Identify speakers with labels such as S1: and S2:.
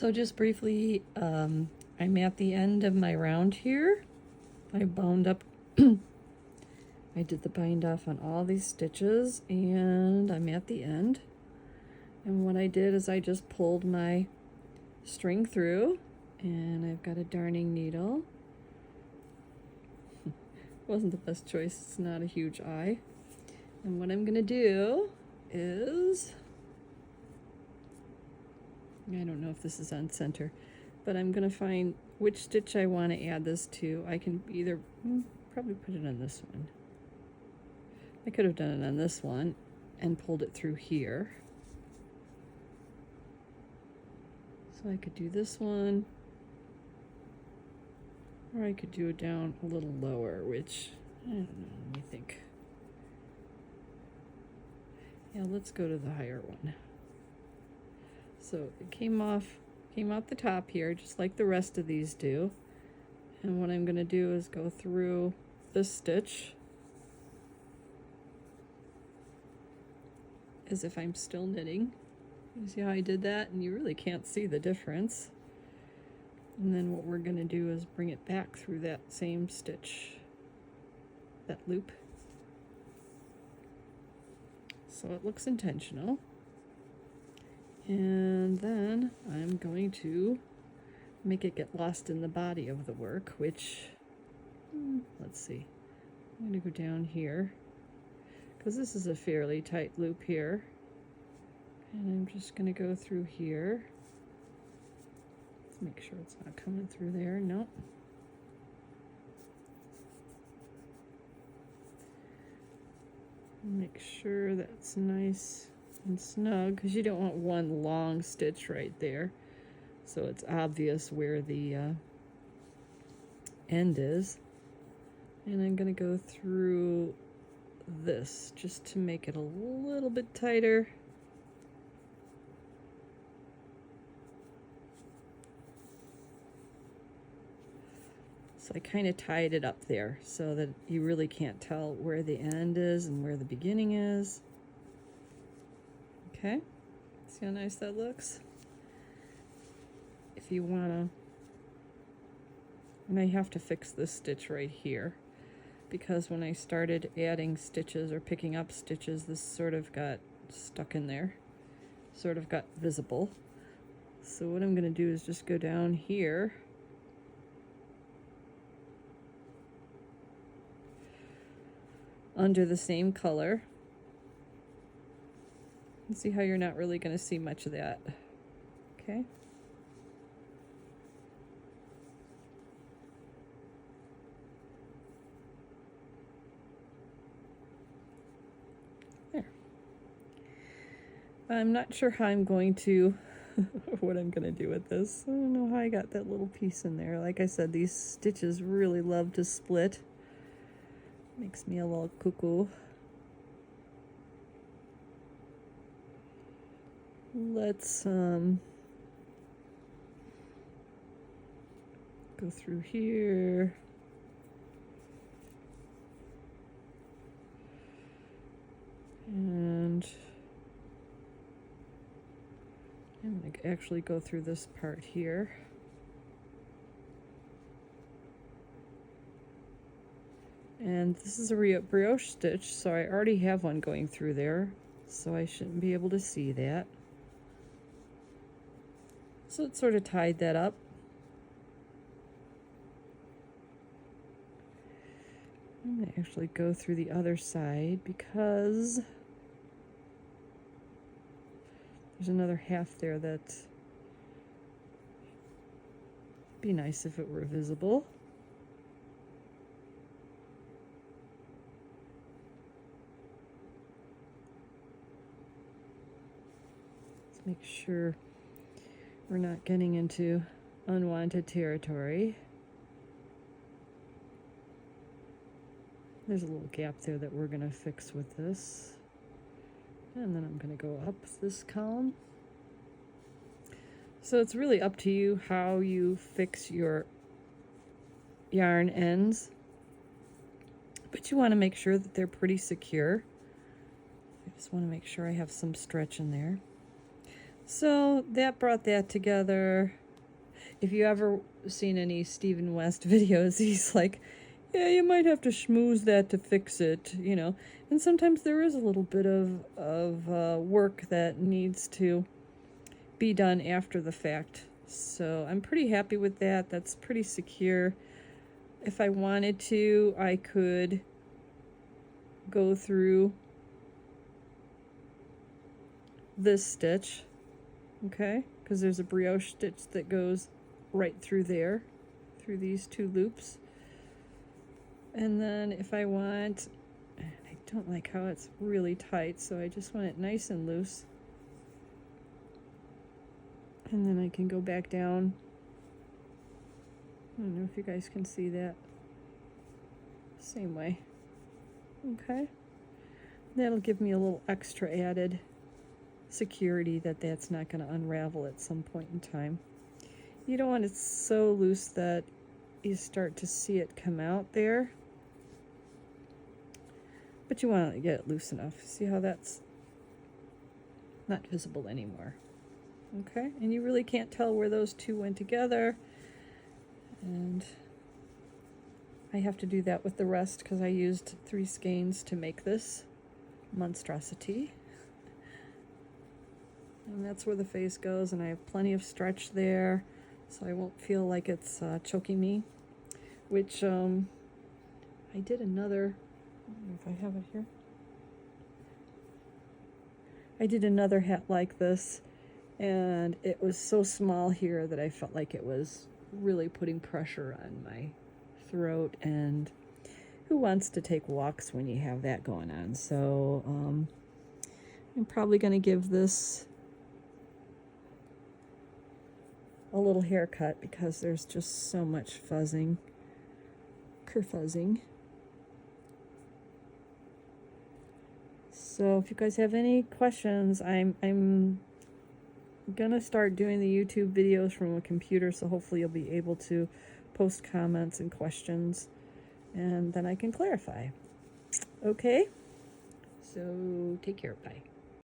S1: So just briefly, I'm at the end of my round here. I bound up, I did the bind off on all these stitches, and I'm at the end. And what I did is I just pulled my string through, and I've got a darning needle. Wasn't the best choice, it's not a huge eye. And what I'm gonna do is, I don't know if this is on center, but I'm gonna find which stitch I want to add this to. I can either probably put it on this one. I could have done it on this one and pulled it through here. So I could do this one, or I could do it down a little lower, which, I don't know, let me think. Yeah, let's go to the higher one. So it came out the top here, just like the rest of these do. And what I'm gonna do is go through this stitch as if I'm still knitting. You see how I did that? And you really can't see the difference. And then what we're gonna do is bring it back through that same stitch, that loop. So it looks intentional. And then I'm going to make it get lost in the body of the work, which, let's see, I'm going to go down here because this is a fairly tight loop here, and I'm just going to go through here. Let's make sure it's not coming through there. Nope. Make sure that's nice and snug, because you don't want one long stitch right there, so it's obvious where the end is. And I'm going to go through this just to make it a little bit tighter. So I kind of tied it up there so that you really can't tell where the end is and where the beginning is. Okay, see how nice that looks? If you wanna, and I have to fix this stitch right here, because when I started adding stitches or picking up stitches, this sort of got stuck in there, sort of got visible. So what I'm gonna do is just go down here under the same color. See how you're not really going to see much of that. Okay. There. I'm not sure how I'm going to, what I'm going to do with this. I don't know how I got that little piece in there. Like I said, these stitches really love to split. Makes me a little cuckoo. Let's go through here. And I'm going to actually go through this part here. And this is a brioche stitch, so I already have one going through there, so I shouldn't be able to see that. So it sort of tied that up. I'm going to actually go through the other side because there's another half there that would be nice if it were visible. Let's make sure we're not getting into unwanted territory. There's a little gap there that we're going to fix with this. And then I'm going to go up this column. So it's really up to you how you fix your yarn ends. But you want to make sure that they're pretty secure. I just want to make sure I have some stretch in there. So that brought that together. If you ever seen any Stephen West videos, he's like, yeah, you might have to schmooze that to fix it, you know. And sometimes there is a little bit of work that needs to be done after the fact. So I'm pretty happy with that. That's pretty secure. If I wanted to, I could go through this stitch, okay, because there's a brioche stitch that goes right through there, through these two loops. And then if I want, I don't like how it's really tight, so I just want it nice and loose. And then I can go back down. I don't know if you guys can see that. Same way. Okay. That'll give me a little extra added security that that's not going to unravel at some point in time. You don't want it so loose that you start to see it come out there, but you want to get it loose enough. See how that's not visible anymore? Okay, and you really can't tell where those two went together, and I have to do that with the rest because I used 3 skeins to make this monstrosity. And that's where the face goes, and I have plenty of stretch there, so I won't feel like it's choking me, which I did another, I don't know if I have it here. I did another hat like this, and it was so small here that I felt like it was really putting pressure on my throat, and who wants to take walks when you have that going on? So I'm probably going to give this a little haircut because there's just so much fuzzing, kerfuzzing. So if you guys have any questions, I'm gonna start doing the YouTube videos from a computer, so hopefully you'll be able to post comments and questions, and then I can clarify. Okay? So take care. Bye.